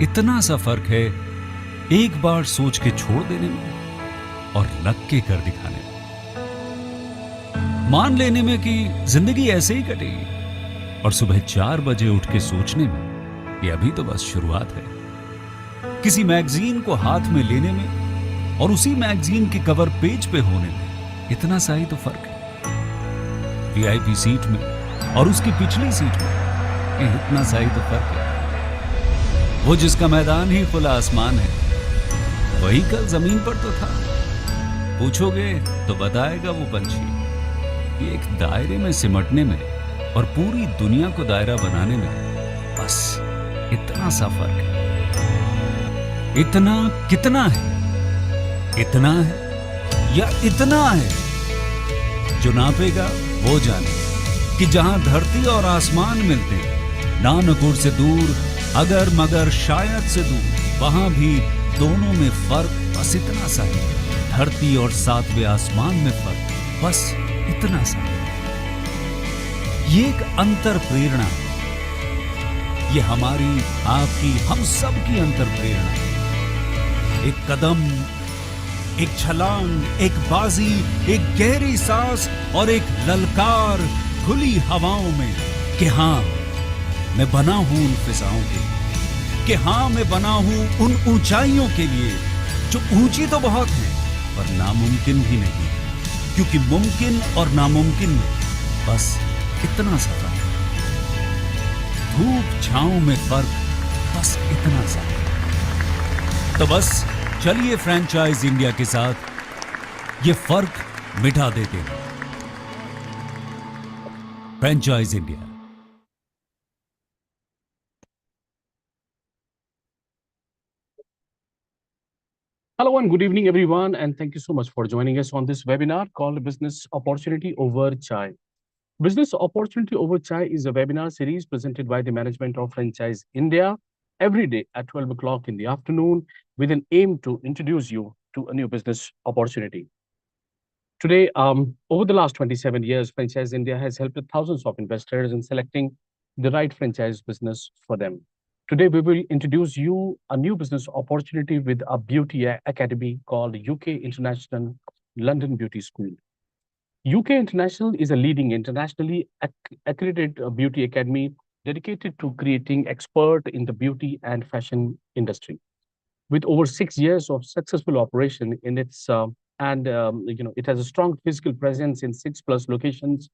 इतना सा फर्क है एक बार सोच के छोड़ देने में और लग के कर दिखाने में। मान लेने में कि जिंदगी ऐसे ही कटेगी और सुबह 4 बजे उठ के सोचने में कि अभी तो बस शुरुआत है। किसी मैगजीन को हाथ में लेने में और उसी मैगजीन के कवर पेज पे होने में इतना सा ही तो फर्क है। वीआईपी सीट में और उसकी पिछली सीट में इतना सा ही तो फर्क है। वो जिसका मैदान ही खुला आसमान है, वही कल जमीन पर तो था। पूछोगे तो बताएगा वो पंछी कि एक दायरे में सिमटने में और पूरी दुनिया को दायरा बनाने में बस इतना सा फर्क है। इतना कितना है? इतना है या इतना है? जो नापेगा वो जाने कि जहां धरती और आसमान मिलते हैं, नानकुर से दूर, अगर मगर शायद से दूर, वहां भी दोनों में फर्क बस इतना सा है। धरती और 7वें आसमान में फर्क बस इतना सा है। ये एक अंतर प्रेरणा है। ये हमारी, आपकी, हम सब की अंतर प्रेरणा है। एक कदम, एक छलांग, एक बाजी, एक गहरी सांस और एक ललकार खुली हवाओं में कि हाँ मैं बना हूं उन फिजाओं के लिए, कि हाँ मैं बना हूं उन ऊंचाइयों के लिए जो ऊंची तो बहुत है पर नामुमकिन भी नहीं, क्योंकि मुमकिन और नामुमकिन में बस इतना सा फर्क। धूप छांव में फर्क बस इतना सा। तो बस चलिए फ्रेंचाइज इंडिया के साथ ये फर्क मिटा देते हैं। Franchise India. Hello and good evening, everyone, and thank you so much for joining us on this webinar called Business Opportunity Over Chai. Business Opportunity Over Chai is a webinar series presented by the management of Franchise India every day at 12 o'clock in the afternoon with an aim to introduce you to a new business opportunity. Today, over the last 27 years, Franchise India has helped thousands of investors in selecting the right franchise business for them. Today, we will introduce you a new business opportunity with a beauty academy called UK International London Beauty School. UK International is a leading internationally accredited beauty academy dedicated to creating expert in the beauty and fashion industry. With over 6 years of successful operation in its it has a strong physical presence in 6+ locations,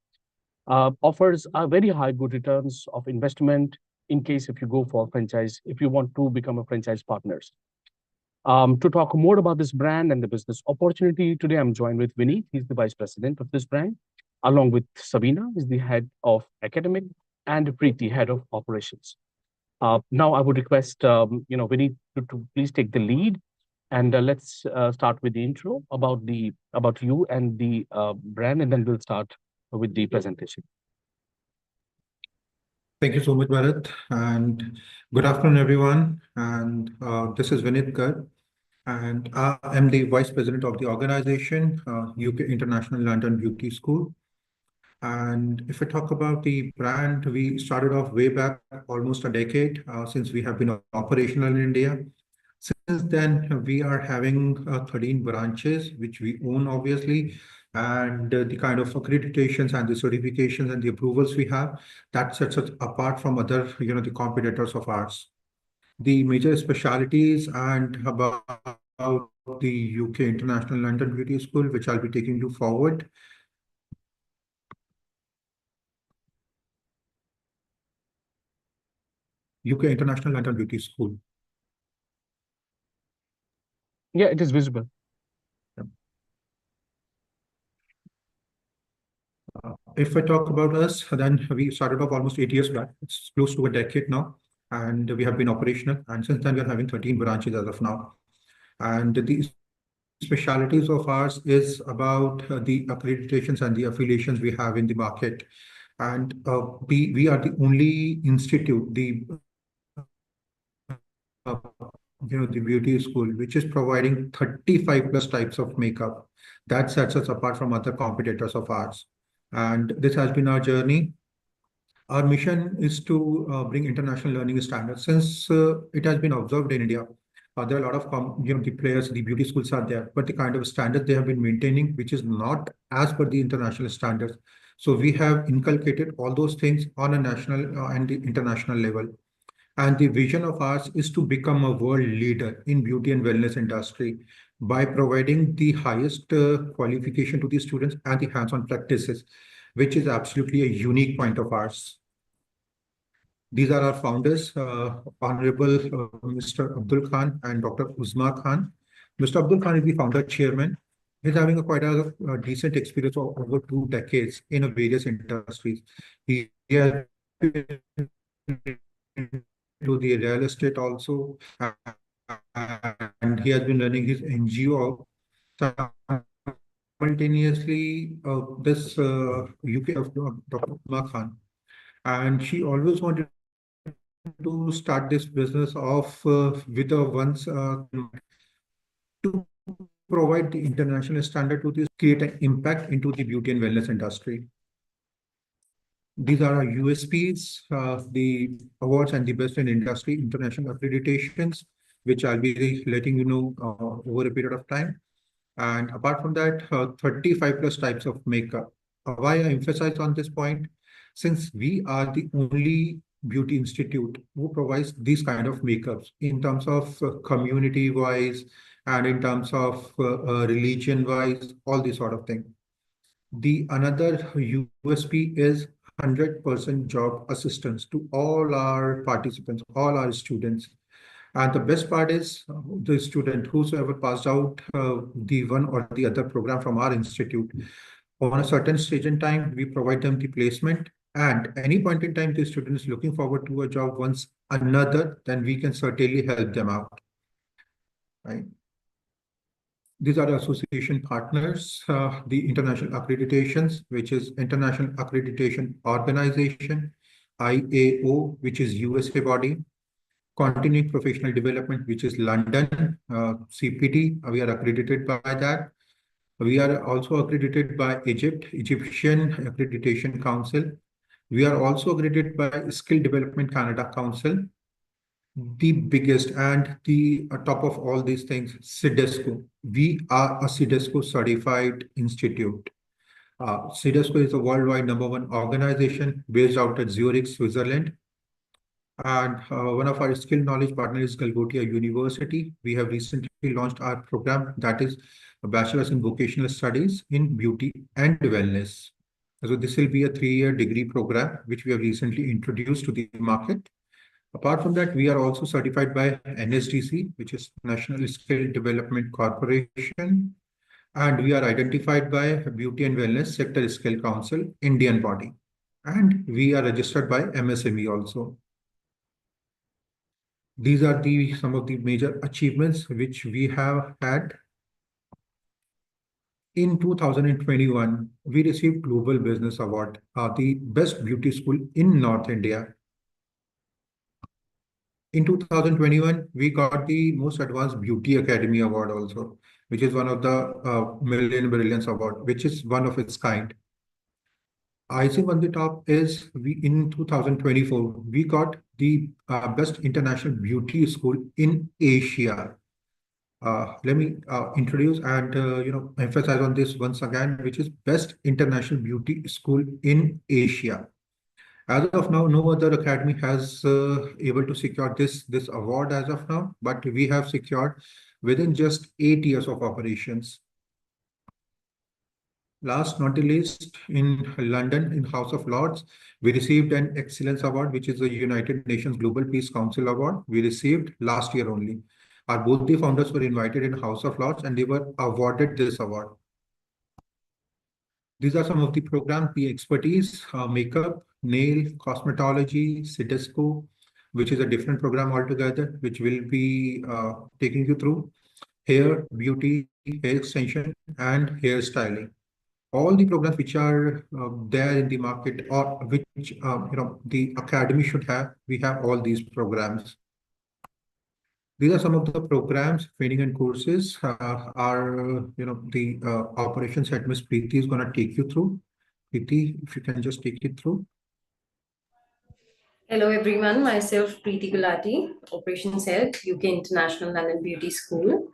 offers a very high good returns of investment in case if you go for franchise, if you want to become a franchise partners. To talk more about this brand and the business opportunity, today I'm joined with Vinny. He's the vice president of this brand, along with Sabina, who's the head of academic, and Preeti, head of operations. Now I would request Vinny to please take the lead, and let's start with the intro about you and the brand, and then we'll start with the presentation. Thank you so much, Bharat, and good afternoon, everyone. And this is Vinit Gar, and I am the Vice President of the organization, UK International London Beauty School. And if I talk about the brand, we started off way back almost a decade since we have been operational in India. Since then, we are having 13 branches, which we own, obviously, and the kind of accreditations and the certifications and the approvals we have, that sets us apart from other, the competitors of ours. The major specialities and about the UK International London Beauty School, which I'll be taking you forward. UK International London Beauty School. Yeah, it is visible. If I talk about us, then we started off almost 8 years back. It's close to a decade now, and we have been operational. And since then, we are having 13 branches as of now. And the specialities of ours is about the accreditations and the affiliations we have in the market. And we are the only institute, the beauty school, which is providing 35+ types of makeup. That sets us apart from other competitors of ours. And this has been our journey. Our mission is to bring international learning standards. Since it has been observed in India, there are a lot of the players, the beauty schools are there, but the kind of standards they have been maintaining, which is not as per the international standards. So we have inculcated all those things on a national and the international level. And the vision of ours is to become a world leader in beauty and wellness industry by providing the highest qualification to the students and the hands-on practices, which is absolutely a unique point of ours. These are our founders, Honorable Mr. Abdul Khan and Dr. Uzma Khan. Mr. Abdul Khan is the founder chairman. He's having quite a decent experience of over 2 decades in various industries. He has been to the real estate also, and he has been running his NGO. Simultaneously, this UK of Dr. Uzma Khan, and she always wanted to start this business off with a once to provide the international standard to this, create an impact into the beauty and wellness industry. These are our USPs, the awards and the best in industry international accreditations, which I'll be letting you know over a period of time. And apart from that, 35 plus types of makeup. Why I emphasize on this point, since we are the only beauty institute who provides these kind of makeups in terms of community wise and in terms of religion wise, all this sort of thing. The another USP is 100% job assistance to all our participants, all our students. And the best part is the student whosoever passed out the one or the other program from our institute, on a certain stage in time, we provide them the placement. And any point in time, the student is looking forward to a job once another, then we can certainly help them out. Right. These are the association partners, the international accreditations, which is International Accreditation Organization, IAO, which is USA body, Continuing Professional Development, which is London, CPD, we are accredited by that. We are also accredited by Egyptian Accreditation Council. We are also accredited by Skill Development Canada Council. The biggest and the top of all these things, CIDESCO. We are a CIDESCO certified institute. CIDESCO is a worldwide #1 organization based out at Zurich, Switzerland. And one of our skill knowledge partners is Galgotia University. We have recently launched our program that is a Bachelor's in Vocational Studies in Beauty and Wellness. So this will be a 3-year degree program, which we have recently introduced to the market. Apart from that, we are also certified by NSDC, which is National Skill Development Corporation. And we are identified by Beauty and Wellness Sector Skill Council, Indian body. And we are registered by MSME also. These are some of the major achievements which we have had. In 2021, we received Global Business Award, the best beauty school in North India. In 2021, we got the Most Advanced Beauty Academy Award also, which is one of the Million Brilliance Award, which is one of its kind. Icing on the top is in 2024, we got the Best International Beauty School in Asia. Let me introduce and emphasize on this once again, which is Best International Beauty School in Asia. As of now, no other academy has able to secure this award as of now, but we have secured within just 8 years of operations. Last not the least, in London, in House of Lords, we received an Excellence Award, which is the United Nations Global Peace Council Award. We received last year only. Both the founders were invited in House of Lords and they were awarded this award. These are some of the programs, the expertise, makeup, nail, cosmetology, CIDESCO, which is a different program altogether, which will be taking you through hair, beauty, hair extension, and hairstyling. All the programs which are there in the market or which the academy should have, we have all these programs. These are some of the programs, training and courses the operations head Ms. Preeti is going to take you through. Preeti, if you can just take it through. Hello everyone, myself Preeti Gulati, Operations Head, UK International London Beauty School.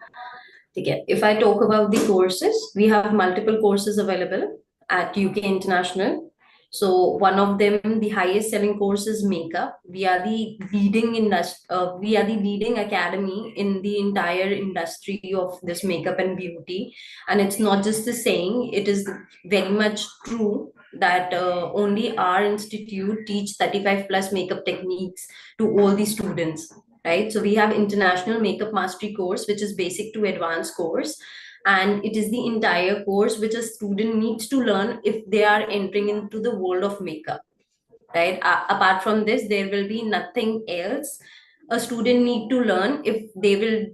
Okay. If I talk about the courses, we have multiple courses available at UK International. So one of them, the highest selling course is makeup. We are the leading academy in the entire industry of this makeup and beauty. And it's not just the saying; it is very much true that only our institute teach 35 plus makeup techniques to all the students, right? So we have international makeup mastery course, which is basic to advanced course. And it is the entire course which a student needs to learn if they are entering into the world of makeup, right? Apart from this, there will be nothing else a student need to learn if they will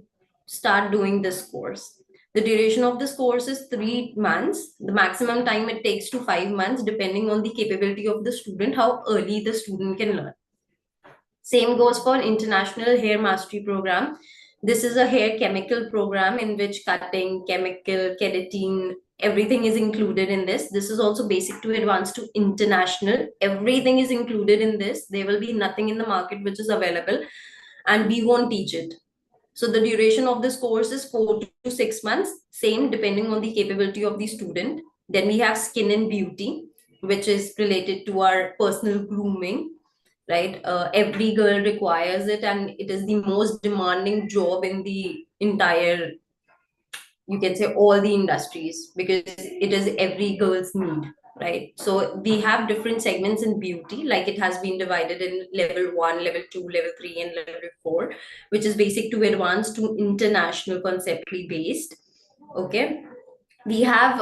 start doing this course. The duration of this course is 3 months. The maximum time it takes to 5 months, depending on the capability of the student, how early the student can learn. Same goes for International Hair Mastery Program. This is a hair chemical program in which cutting, chemical, keratin, everything is included in this. This is also basic to advanced to international. Everything is included in this. There will be nothing in the market which is available, and we won't teach it. So the duration of this course is 4 to 6 months, same depending on the capability of the student. Then we have skin and beauty, which is related to our personal grooming, right? Every girl requires it, and it is the most demanding job in the entire, you can say, all the industries, because it is every girl's need, right? So we have different segments in beauty, like it has been divided in level 1, level 2, level 3, and level 4, which is basic to advanced to international conceptually based. Okay. We have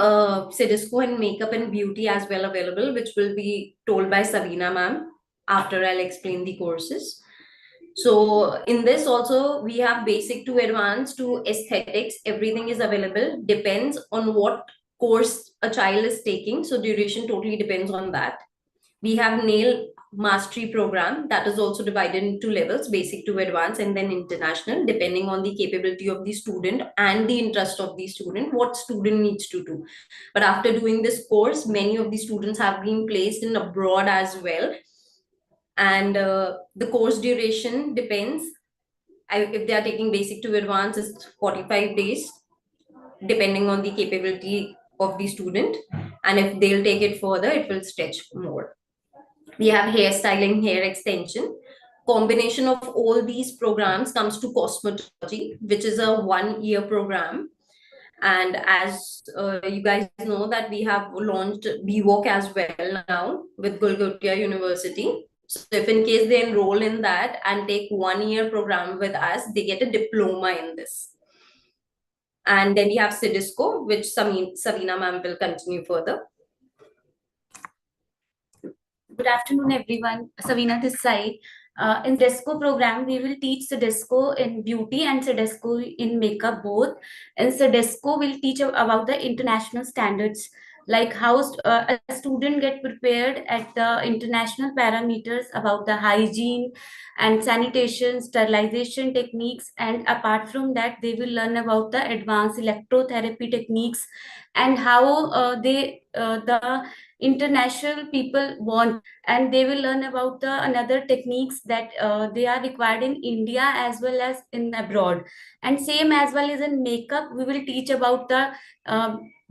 Cedisco and makeup and beauty as well available, which will be told by Sabina ma'am after I'll explain the courses. So in this also we have basic to advanced to aesthetics. Everything is available. Depends on what course a child is taking. So duration totally depends on that. We have nail mastery program that is also divided into levels, basic to advanced and then international, depending on the capability of the student and the interest of the student, what student needs to do. But after doing this course, many of the students have been placed in abroad as well. And the course duration depends. If they are taking basic to advanced, it's 45 days, depending on the capability of the student. And if they'll take it further, it will stretch more. We have hairstyling, hair extension. Combination of all these programs comes to cosmetology, which is a 1 year program. And as you guys know that we have launched BWalk as well now with Golgotia University. So if in case they enroll in that and take 1 year program with us, they get a diploma in this. And then we have Cedisco, which Savina ma'am will continue further. Good afternoon, everyone. Savina this side. In Cedesco program, we will teach Cedesco in beauty and Cedesco in makeup both. And Cedesco will teach about the international standards, like how a student get prepared at the international parameters about the hygiene and sanitation, sterilization techniques. And apart from that, they will learn about the advanced electrotherapy techniques and how the international people want, and they will learn about the another techniques that they are required in India as well as in abroad. And same as well as in makeup, we will teach about the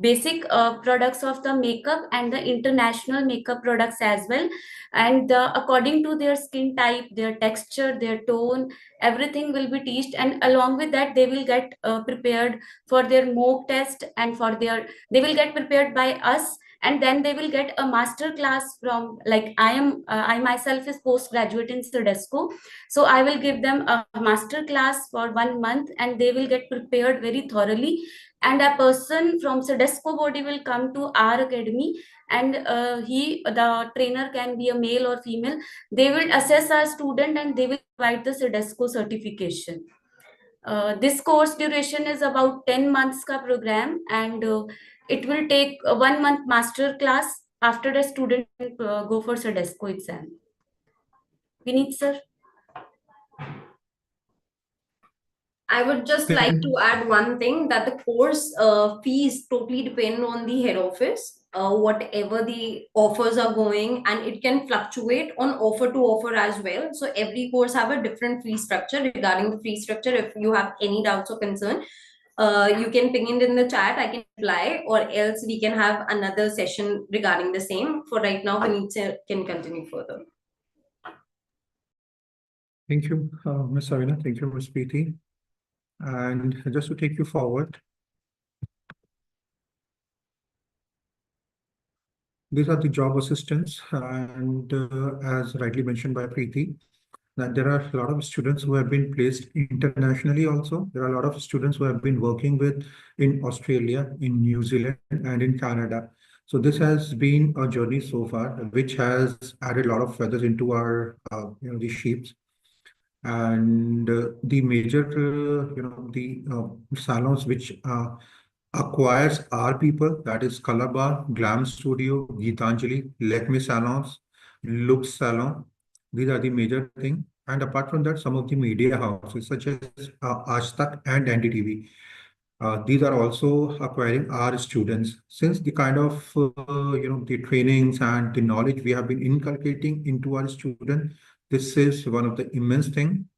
basic products of the makeup and the international makeup products as well, and according to their skin type, their texture, their tone, everything will be taught. And along with that, they will get prepared for their mock test, and for their they will get prepared by us, and then they will get a master class from, like I myself is postgraduate in Cedesco, so I will give them a master class for 1 month, and they will get prepared very thoroughly. And a person from Cedesco body will come to our academy, and the trainer can be a male or female. They will assess our student, and they will provide the Cedesco certification. This course duration is about 10 months ka program, and it will take a 1 month master class after the student go for Cedesco exam. Vineet sir. I would just like to add one thing, that the course fees totally depend on the head office. whatever the offers are going, and it can fluctuate on offer to offer as well. So every course have a different fee structure. Regarding the fee structure, if you have any doubts or concern, you can ping it in the chat. I can reply, or else we can have another session regarding the same. For right now, Vineet can continue further. Thank you, Ms. Savina. Thank you, Ms. Preeti. And just to take you forward, these are the job assistants, and as rightly mentioned by Preeti, that there are a lot of students who have been placed internationally also. There are a lot of students who have been working with in Australia, in New Zealand, and in Canada. So this has been a journey so far, which has added a lot of feathers into our, the sheets. And the major, the salons which acquires our people, that is Color Bar, Glam Studio, Geetanjali, Lakme Salons, Lux Salon. These are the major thing. And apart from that, some of the media houses such as Aaj Tak and NDTV. These are also acquiring our students. Since the kind of the trainings and the knowledge we have been inculcating into our student, this is one of the immense thing.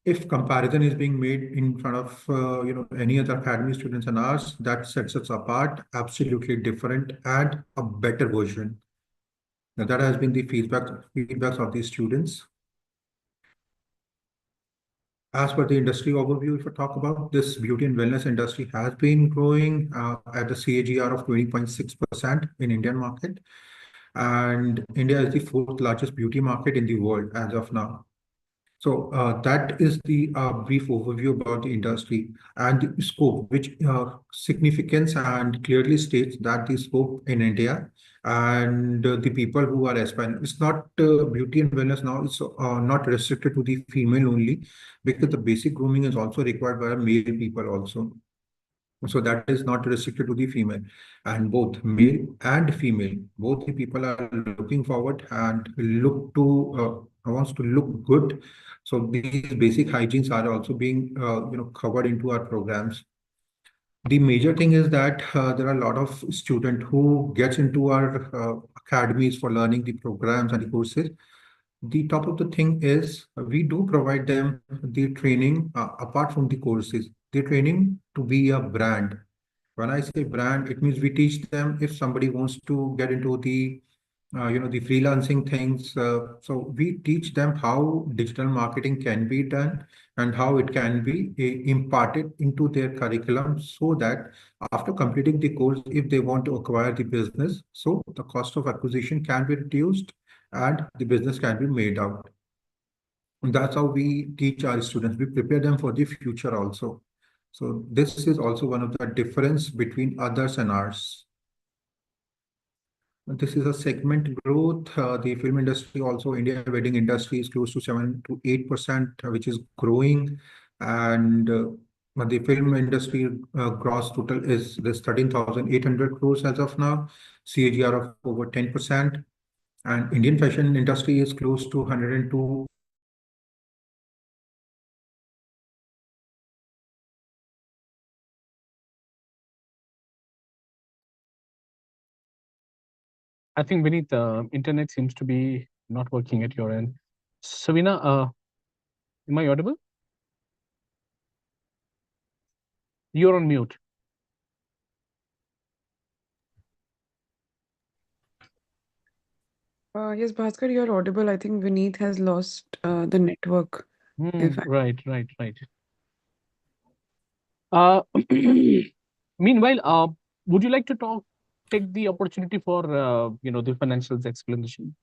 If comparison is being made in front of any other academy students and ours, that sets us apart, absolutely different and a better version. Now, that has been the feedbacks of these students. As per the industry overview, if I talk about this, beauty and wellness industry has been growing at the CAGR of 20.6% in Indian market. And India is the fourth largest beauty market in the world as of now. So that is the brief overview about the industry and the scope, which significance and clearly states that the scope in India and the people who are aspiring. It's not beauty and wellness now. It's not restricted to the female only, because the basic grooming is also required by male people also. So that is not restricted to the female, and both male and female, both the people are looking forward and look to wants to look good. So these basic hygienes are also being covered into our programs. The major thing is that there are a lot of students who gets into our academies for learning the programs and the courses. The top of the thing is we do provide them the training apart from the courses, the training to be a brand. When I say brand, it means we teach them if somebody wants to get into the the freelancing things. So we teach them how digital marketing can be done and how it can be imparted into their curriculum, so that after completing the course, if they want to acquire the business, so the cost of acquisition can be reduced and the business can be made out. And that's how we teach our students. We prepare them for the future also. So this is also one of the difference between others and ours. This is a segment growth. The film industry, also India wedding industry, is close to 7 to 8%, which is growing. And the film industry gross total is this 13,800 crores as of now, CAGR of over 10%. And Indian fashion industry is close to 102. I think Vineet, internet seems to be not working at your end. Savina, am I audible? You're on mute. Yes, Bhaskar, you're audible. I think Vineet has lost the network. Right. Meanwhile, would you like to take the opportunity for the financials explanation?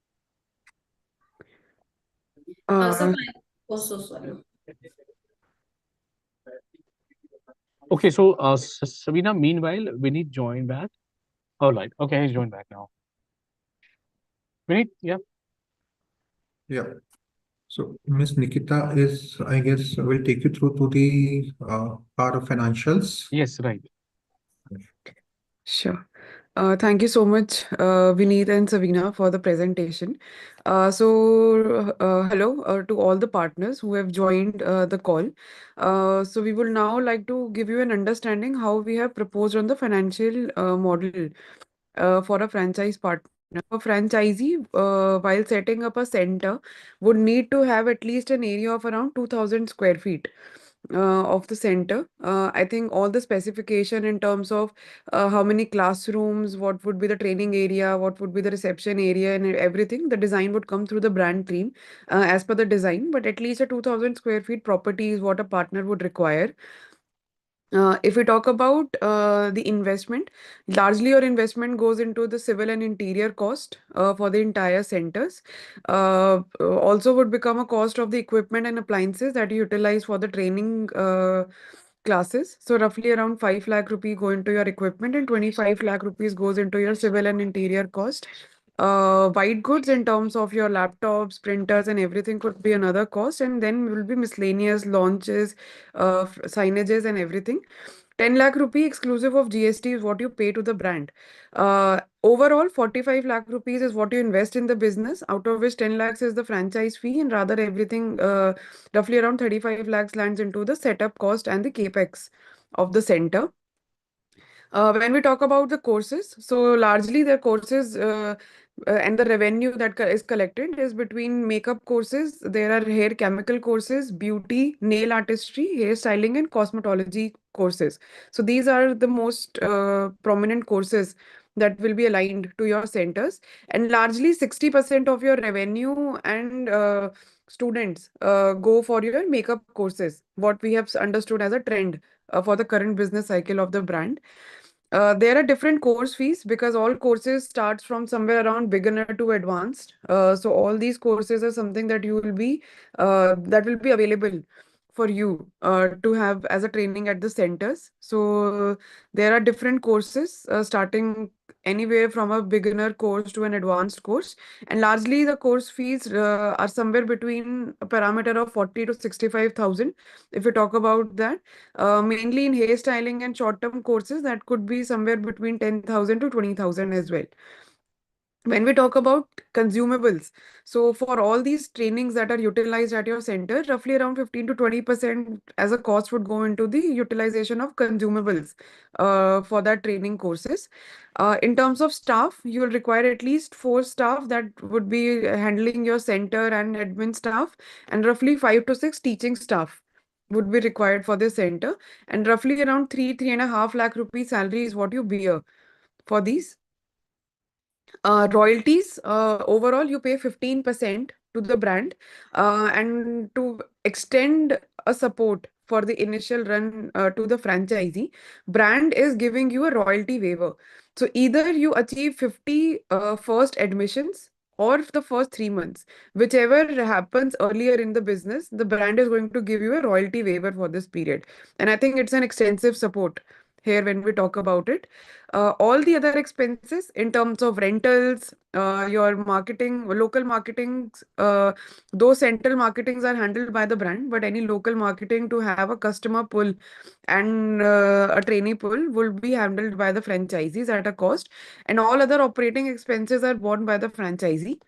So also sorry. Okay, so Savina, meanwhile, Vineet joined back. All right. Okay, he's joined back now. Vineet, yeah. Yeah. So Miss Nikita is, I guess, will take you through to the part of financials. Yes, right. Sure. Thank you so much, Vineet and Savina, for the presentation. Hello to all the partners who have joined the call. So, we will now like to give you an understanding how we have proposed on the financial model for a franchise partner. A franchisee, while setting up a center, would need to have at least an area of around 2,000 square feet of the center. I think all the specification in terms of how many classrooms, what would be the training area, what would be the reception area, and everything. The design would come through the brand team as per the design, but at least a 2,000 square feet property is what a partner would require. If we talk about the investment, largely your investment goes into the civil and interior cost for the entire centers. Also would become a cost of the equipment and appliances that you utilize for the training classes. So roughly around 5 lakh rupee go into your equipment and 25 lakh rupees goes into your civil and interior cost. White goods in terms of your laptops, printers, and everything could be another cost, and then will be miscellaneous launches, signages, and everything. 10 lakh rupee exclusive of GST is what you pay to the brand. Overall, 45 lakh rupees is what you invest in the business, out of which 10 lakhs is the franchise fee, and rather everything, roughly around 35 lakhs lands into the setup cost and the capex of the center. When we talk about the courses, so largely the courses and the revenue that is collected is between makeup courses. There are hair chemical courses, beauty, nail artistry, hairstyling, and cosmetology courses. So these are the most prominent courses that will be aligned to your centers. And largely 60% of your revenue and students go for your makeup courses, what we have understood as a trend for the current business cycle of the brand. There are different course fees because all courses starts from somewhere around beginner to advanced. So all these courses are something that you will be that will be available for you to have as a training at the centers. So there are different courses starting anywhere from a beginner course to an advanced course, and largely the course fees are somewhere between a parameter of 40 to 65,000 if we talk about that. Mainly in hairstyling and short-term courses, that could be somewhere between 10,000 to 20,000 as well. When we talk about consumables, so for all these trainings that are utilized at your center, roughly around 15 to 20% as a cost would go into the utilization of consumables for that training courses. In terms of staff, you will require at least 4 staff that would be handling your center and admin staff, and roughly 5 to 6 teaching staff would be required for the center, and roughly around 3.5 lakh salary is what you bear for these. Royalties, overall, you pay 15% to the brand, and to extend a support for the initial run to the franchisee, brand is giving you a royalty waiver. So either you achieve 50 first admissions or the first 3 months, whichever happens earlier in the business, the brand is going to give you a royalty waiver for this period. And I think it's an extensive support here when we talk about it. All the other expenses in terms of rentals, your marketing, local marketings, those central marketings are handled by the brand, but any local marketing to have a customer pull and a trainee pull will be handled by the franchisees at a cost, and all other operating expenses are borne by the franchisee.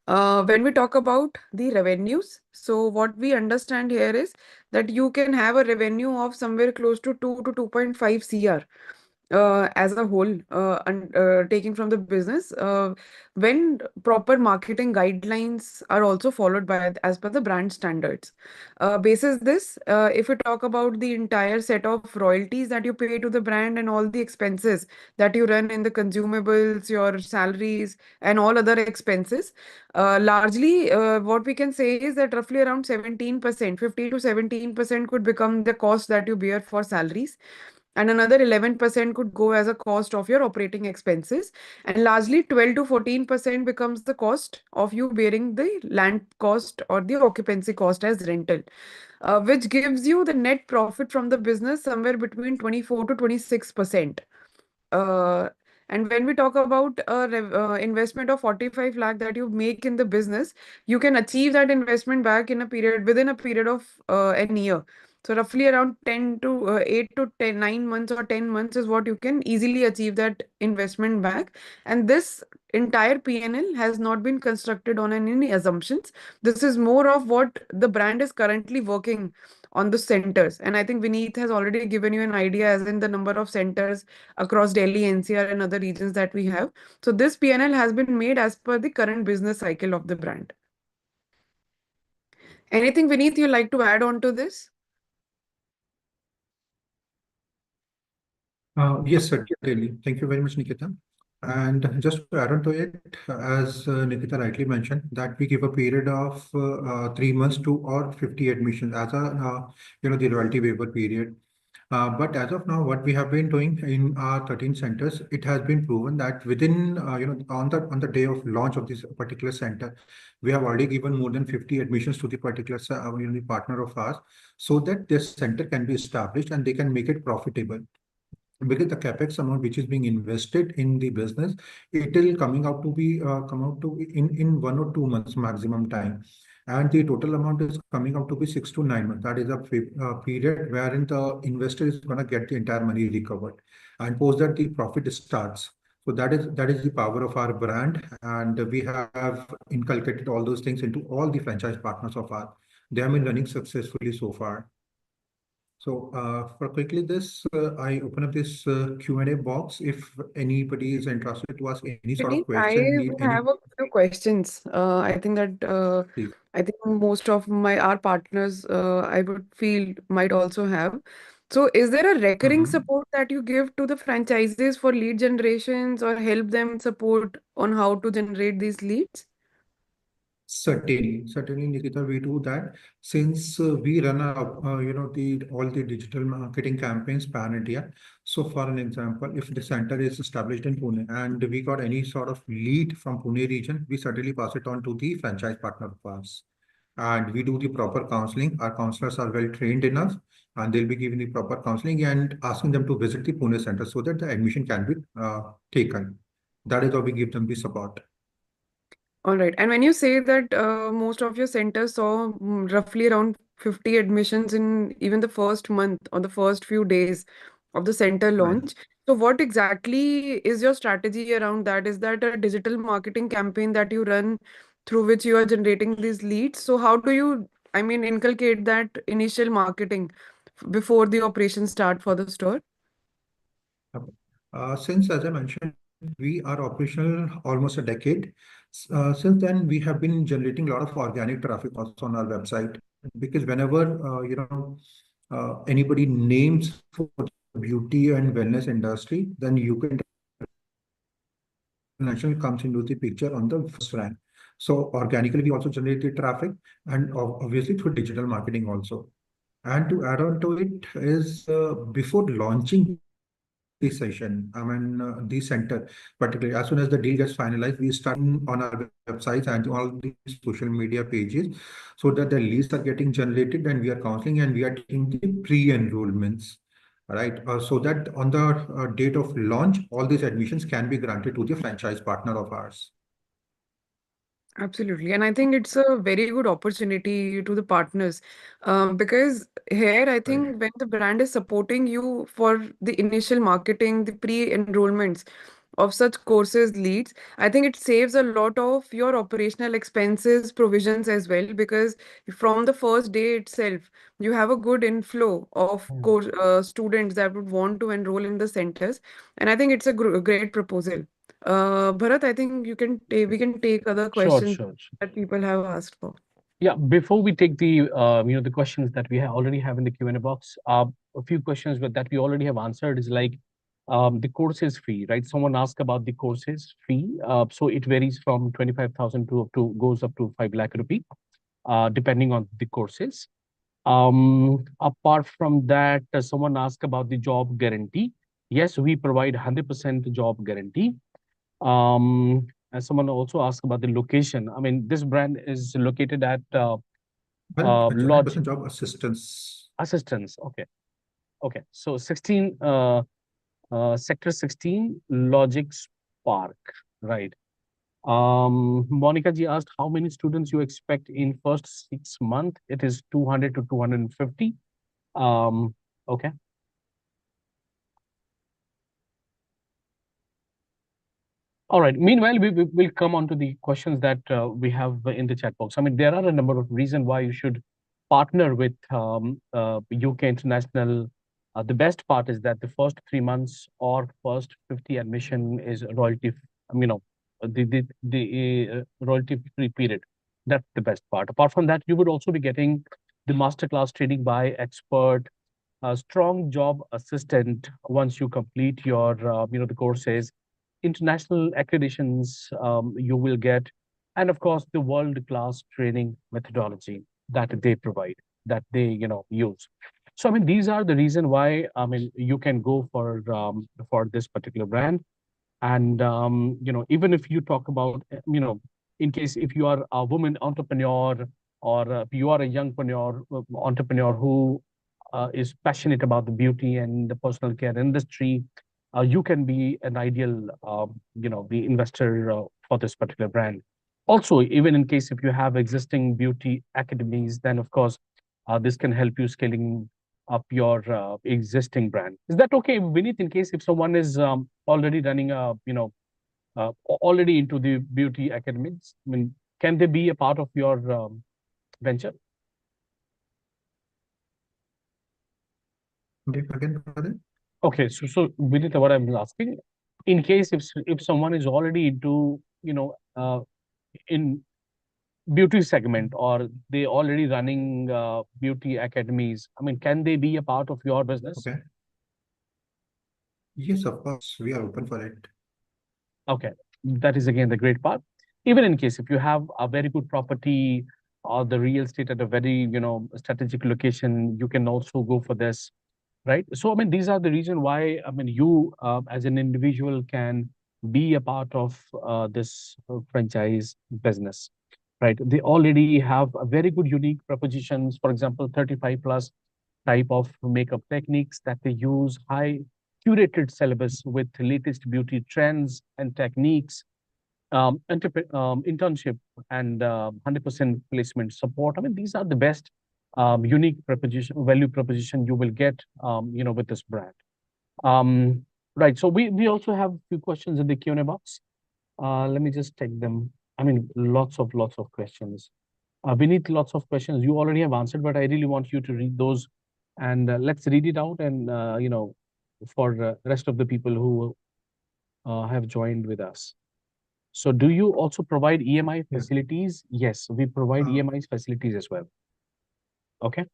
When we talk about the revenues, so what we understand here is that you can have a revenue of somewhere close to 2 to 2.5 CR as a whole, and taking from the business, when proper marketing guidelines are also followed by as per the brand standards. Basis this, if we talk about the entire set of royalties that you pay to the brand and all the expenses that you run in the consumables, your salaries, and all other expenses, largely what we can say is that roughly around 17%, 50 to 17% could become the cost that you bear for salaries, and another 11% could go as a cost of your operating expenses, and largely 12 to 14% becomes the cost of you bearing the land cost or the occupancy cost as rental, which gives you the net profit from the business somewhere between 24 to 26%. uh, and when we talk about a investment of 45 lakh that you make in the business, you can achieve that investment back in a period within a period of an year. So roughly around 10 to 8 to 10, 9 months or 10 months is what you can easily achieve that investment back. And this entire PNL has not been constructed on any assumptions. This is more of what the brand is currently working on the centers. And I think Vineet has already given you an idea as in the number of centers across Delhi, NCR and other regions that we have. So this PNL has been made as per the current business cycle of the brand. Anything, Vineet, you'd like to add on to this? Yes, certainly. Thank you very much, Nikita. And just to add on to it, as Nikita rightly mentioned, that we give a period of 3 months to or 50 admissions as a the royalty waiver period. But as of now, what we have been doing in our 13 centers, it has been proven that within on the day of launch of this particular center, we have already given more than 50 admissions to the particular the partner of ours, so that this center can be established and they can make it profitable, because the capex amount which is being invested in the business, it will coming out to be come out to in 1 or 2 months maximum time, and the total amount is coming out to be 6 to 9 months. That is a period wherein the investor is going to get the entire money recovered, and post that the profit starts. So that is the power of our brand, and we have inculcated all those things into all the franchise partners of ours. They have been running successfully so far. So for quickly this, I open up this Q&A box. If anybody is interested to ask any sort Vineet, of I question, need would any, have a few questions. I think that please. I think most of our partners I would feel might also have. So is there a recurring Mhm. support that you give to the franchises for lead generations or help them support on how to generate these leads? Certainly, Nikita, we do that since we run the all the digital marketing campaigns pan India. So, for an example, if the center is established in Pune and we got any sort of lead from Pune region, we certainly pass it on to the franchise partner of ours, and we do the proper counseling. Our counselors are well trained enough, and they'll be giving the proper counseling and asking them to visit the Pune center so that the admission can be taken. That is how we give them the support. All right. And when you say that most of your centers saw roughly around 50 admissions in even the first month or the first few days of the center Right. launch, so what exactly is your strategy around that? Is that a digital marketing campaign that you run through which you are generating these leads? So how do you, I mean, inculcate that initial marketing before the operations start for the store? Okay. Since, as I mentioned, we are operational almost a decade. Since then, we have been generating a lot of organic traffic also on our website, because whenever anybody names for the beauty and wellness industry, then UK International comes into the picture on the first rank. So organically, we also generate the traffic, and obviously through digital marketing also. And to add on to it is before launching the session, the center, particularly as soon as the deal gets finalized, we start on our websites and all the social media pages, so that the leads are getting generated and we are counseling and we are taking the pre-enrollments, right? So that on the date of launch, all these admissions can be granted to the franchise partner of ours. Absolutely. And I think it's a very good opportunity to the partners because here, I Right. think when the brand is supporting you for the initial marketing, the pre-enrollments of such courses leads, I think it saves a lot of your operational expenses provisions as well, because from the first day itself, you have a good inflow of course students that would want to enroll in the centers. And I think it's a great proposal. Bharat, I think we can take other Sure, questions sure. that people have asked for. Yeah, before we take the the questions that we already have in the Q&A box, a few questions that we already have answered is like the courses fee, right? Someone asked about the courses fee. So it varies from 25,000 to goes up to 5 lakh rupee, depending on the courses. Apart from that, someone asked about the job guarantee. Yes, we provide 100% job guarantee. And someone also asked about the location. I mean, this brand is located at Lodge 100% job assistance. Assistance. Okay. Okay. So 16, Sector 16, Logics Park. Right. Monica ji asked how many students you expect in first 6 months. It is 200 to 250. Okay. All right. Meanwhile, we will come on to the questions that we have in the chat box. I mean, there are a number of reasons why you should partner with UK International. The best part is that the first 3 months or first 50 admission is royalty, the royalty-free period. That's the best part. Apart from that, you would also be getting the masterclass training by expert, a strong job assistant once you complete your, the courses, international accreditations you will get, and of course the world-class training methodology that they provide, that they use. So I mean, these are the reason why I mean you can go for this particular brand. And even if you talk about in case if you are a woman entrepreneur, or you are a youngpreneur entrepreneur who is passionate about the beauty and the personal care industry, you can be an ideal the investor for this particular brand. Also, even in case if you have existing beauty academies, then of course this can help you scaling up your existing brand. Is that okay, Vineet? In case if someone is already running a already into the beauty academies, I mean, can they be a part of your venture? Again, brother? Okay, so Vinita, what I'm asking, in case if someone is already into in beauty segment, or they already running beauty academies, I mean, can they be a part of your business? Okay. Yes, of course, we are open for it. Okay, that is again the great part. Even in case if you have a very good property or the real estate at a very strategic location, you can also go for this, right? So I mean, these are the reason why I mean you as an individual can be a part of this franchise business, right? They already have a very good unique propositions. For example, 35 plus type of makeup techniques that they use, high curated syllabus with latest beauty trends and techniques, internship, and 100% placement support. I mean, these are the best unique proposition, value proposition you will get, with this brand. Right. So we also have a few questions in the Q&A box. Let me just take them. I mean, lots of questions. We need lots of questions. You already have answered, but I really want you to read those, and let's read it out. And for the rest of the people who have joined with us. So, do you also provide EMI Yeah. facilities? Yes, we provide Uh, EMI facilities as well. Okay.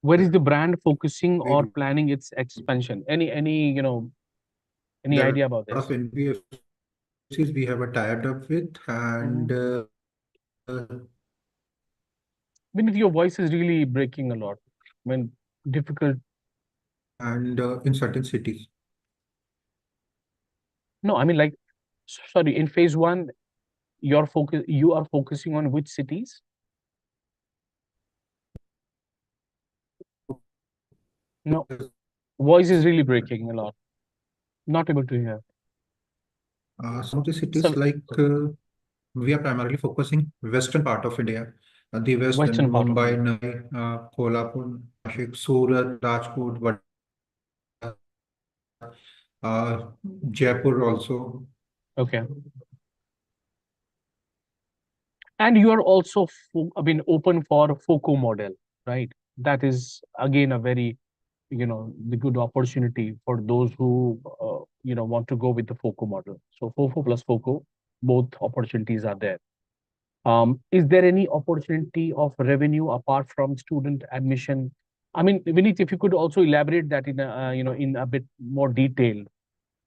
Where is the brand focusing or we, planning its expansion? Any any there idea are about a lot this? of NBFCs we have a tied up with, and Even if your voice is really breaking a lot, I mean, difficult. in certain cities. No, I mean, like, sorry, in phase one, you are focusing on which cities? No, voice is really breaking a lot. Not able to hear. Some of the cities So, like we are primarily focusing western part of India, the west, and western part of Mumbai, India. Kolhapur, Nashik, Surat, Rajkot, uh, Jaipur also. Okay. And you are also, I mean, open for FOCO model, right? That is again a very, the good opportunity for those who, want to go with the FOCO model. So FOFO plus FOCO, both opportunities are there. Is there any opportunity of revenue apart from student admission? I mean, Vineet, if you could also elaborate that in a, in a bit more detail,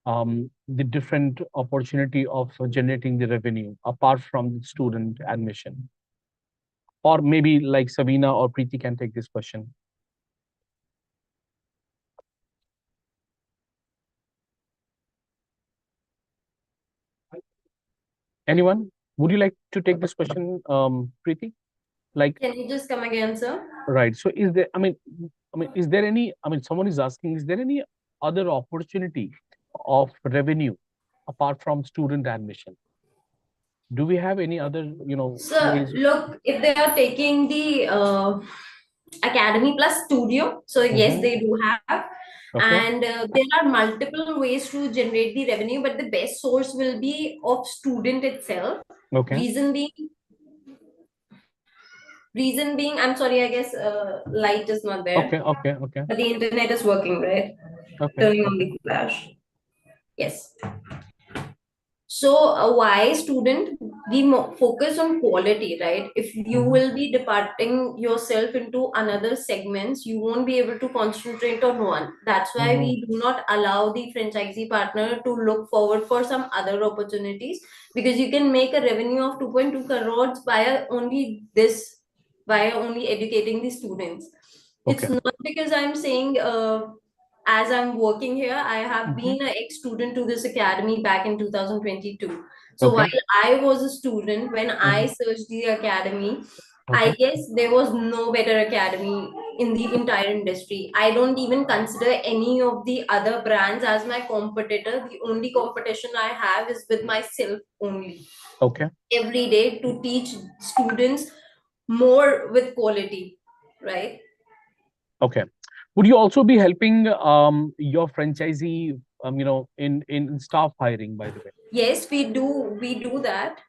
the different opportunity of generating the revenue apart from student admission. Or maybe like Savina or Preeti can take this question. Anyone? Would you like to take this question, Preeti? Like, Can you just come again, sir? right. So is there, is there any, someone is asking, is there any other opportunity of revenue apart from student admission Do we have any other, So ways? look, if they are taking the academy plus studio, so yes, they do have. Okay. And there are multiple ways to generate the revenue, but the best source will be of student itself. Okay. Reason being, I'm sorry, I guess light is not there, Okay. but the internet is working, right? Okay. Turning on the flash. Yes. So why student? We focus on quality, right? If you will be departing yourself into another segments, you won't be able to concentrate on one. That's why we do not allow the franchisee partner to look forward for some other opportunities, because you can make a revenue of 2.2 crores via only educating the students. It's Okay. not because I'm saying as I'm working here, I have been an ex-student to this academy back in 2022. So Okay. while I was a student, when I searched the academy, I Okay. guess there was no better academy in the entire industry. I don't even consider any of the other brands as my competitor. The only competition I have is with myself only. Okay. Every day to teach students more with quality, right? Okay. Would you also be helping your franchisee, in staff hiring, by the way? Yes, we do that.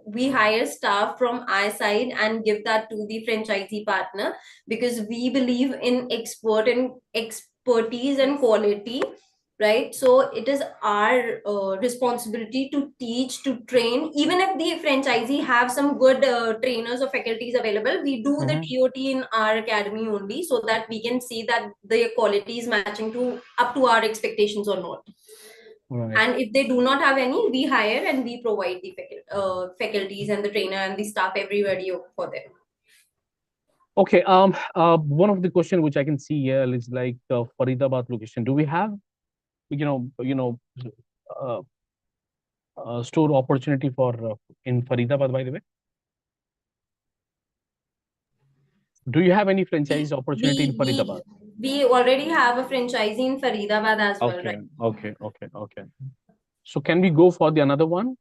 We hire staff from our side and give that to the franchisee partner, because we believe in expertise and quality, right? So it is our responsibility to teach, to train. Even if the franchisee have some good trainers or faculties available, we do the TOT in our academy only, so that we can see that the quality is matching to up to our expectations or not. Right. And if they do not have any, we hire and we provide the faculties and the trainer and the staff, everybody for them. Okay. One of the question which I can see here is like Faridabad location. Do we have, uh, store opportunity for in Faridabad, by the way? Do you have any franchise opportunity in We Faridabad? we already have a franchisee in Faridabad as well, Okay. right? Okay. So can we go for the another one?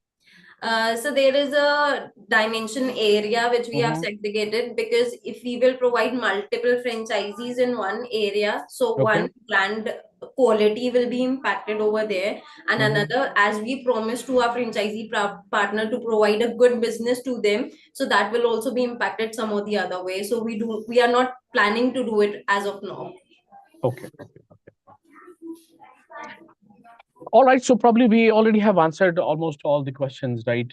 So there is a dimension area which we have segregated, because if we will provide multiple franchisees in one area, so Okay. one brand quality will be impacted over there, and another, as we promise to our franchisee partner to provide a good business to them, so that will also be impacted some or the other way. So we are not planning to do it as of now. Okay. All right. So probably we already have answered almost all the questions, right?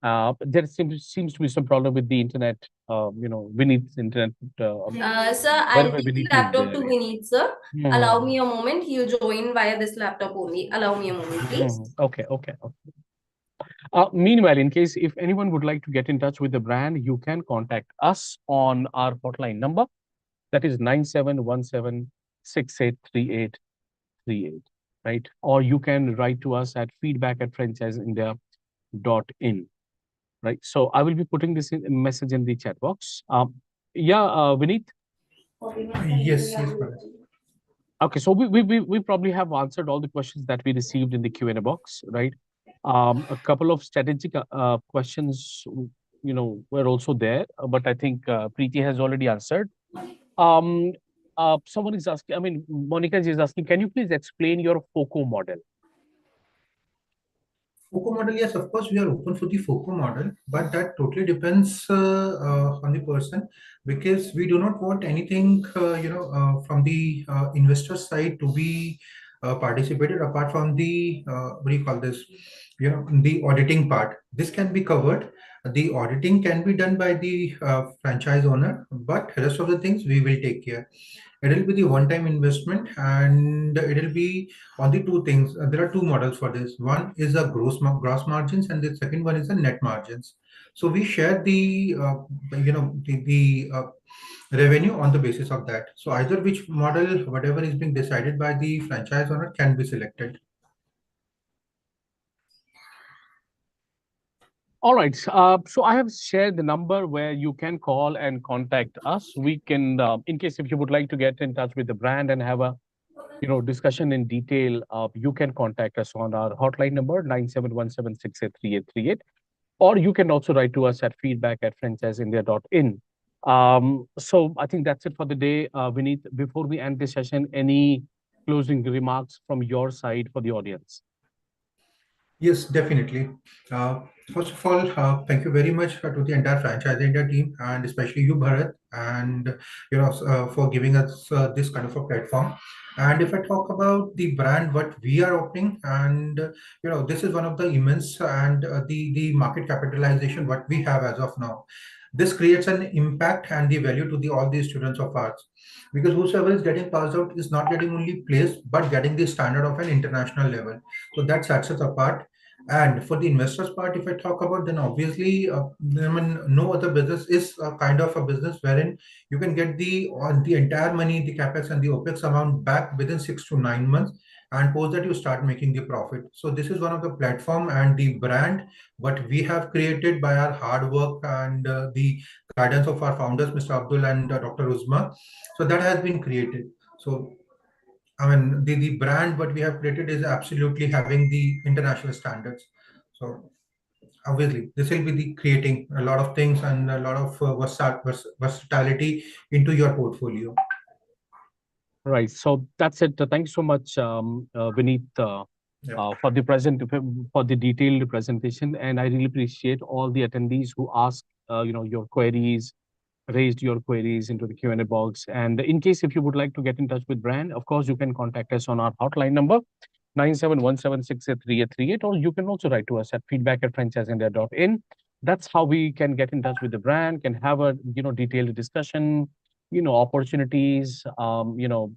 There seems to be some problem with the internet. Vinny's internet. Sir, I'll Wherever take the Vinny is laptop to there. Vineet, sir. Yeah. Allow me a moment. He'll join via this laptop only. Allow me a moment, please. Okay. Meanwhile, in case if anyone would like to get in touch with the brand, you can contact us on our hotline number. That is 9717683838, right? Or you can write to us at feedback@franchiseindia.in, right? So I will be putting this message in the chat box. Vineet. Yes, Bharat. Okay, so we probably have answered all the questions that we received in the Q&A box, right? A couple of strategic questions, were also there, but I think Preeti has already answered. Um, Someone is asking, Monica is asking, can you please explain your FOCO model? FOCO model, yes, of course, we are open for the FOCO model, but that totally depends on the person, because we do not want anything, from the investor side to be participated apart from the, what do you call this, the auditing part. This can be covered. The auditing can be done by the franchise owner, but rest of the things we will take care. It will be the one-time investment, and it will be on the two things. There are two models for this. One is a gross margins, and the second one is the net margins. So we share the revenue on the basis of that. So either which model, whatever is being decided by the franchise owner, can be selected. All right. So I have shared the number where you can call and contact us. We can, in case if you would like to get in touch with the brand and have a discussion in detail, you can contact us on our hotline number 9717683838, or you can also write to us at feedback@franchiseindia.in. So I think that's it for the day. Vineet, before we end this session, any closing remarks from your side for the audience? Yes, definitely. Uh, First of all, thank you very much to the entire Franchise India team, and especially you, Bharat, and for giving us this kind of a platform. And if I talk about the brand, what we are opening, and this is one of the immense and the market capitalization what we have as of now. This creates an impact and the value to the all these students of ours, because whosoever is getting passed out is not getting only place but getting the standard of an international level. So that sets us apart. And for the investors part, if I talk about, then obviously, I mean, no other business is a kind of a business wherein you can get the entire money, the capex and the opex amount back within 6 to 9 months, and post that you start making the profit. So this is one of the platform and the brand what we have created by our hard work and the guidance of our founders, Mr. Abdul and Dr. Uzma. So that has been created. So I mean, the brand what we have created is absolutely having the international standards. So obviously, this will be the creating a lot of things and a lot of versatility into your portfolio. Right. So that's it. Thank you so much, Vineet, Yeah. for the detailed presentation, and I really appreciate all the attendees who asked, your queries, raised your queries into the Q&A box. And in case if you would like to get in touch with brand, of course, you can contact us on our hotline number 9717683838, or you can also write to us at feedback@franchiseindia.in. That's how we can get in touch with the brand, can have a detailed discussion, opportunities, and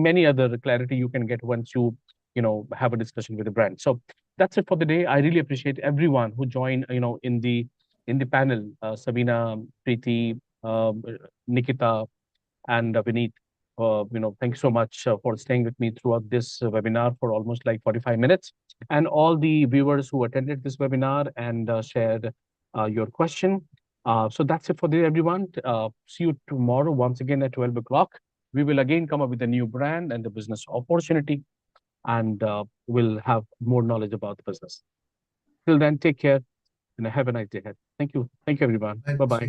many other clarity you can get once you have a discussion with the brand. So that's it for the day. I really appreciate everyone who joined, in the panel, Sabina, Preeti, Nikita, and Vineet. Thank you so much for staying with me throughout this webinar for almost like 45 minutes. And all the viewers who attended this webinar and shared your question. So that's it for the everyone. See you tomorrow once again at 12 o'clock. We will again come up with a new brand and the business opportunity, and we'll have more knowledge about the business. Till then, take care and have a nice day ahead. Thank you. Thank you, everyone. Thanks. Bye-bye.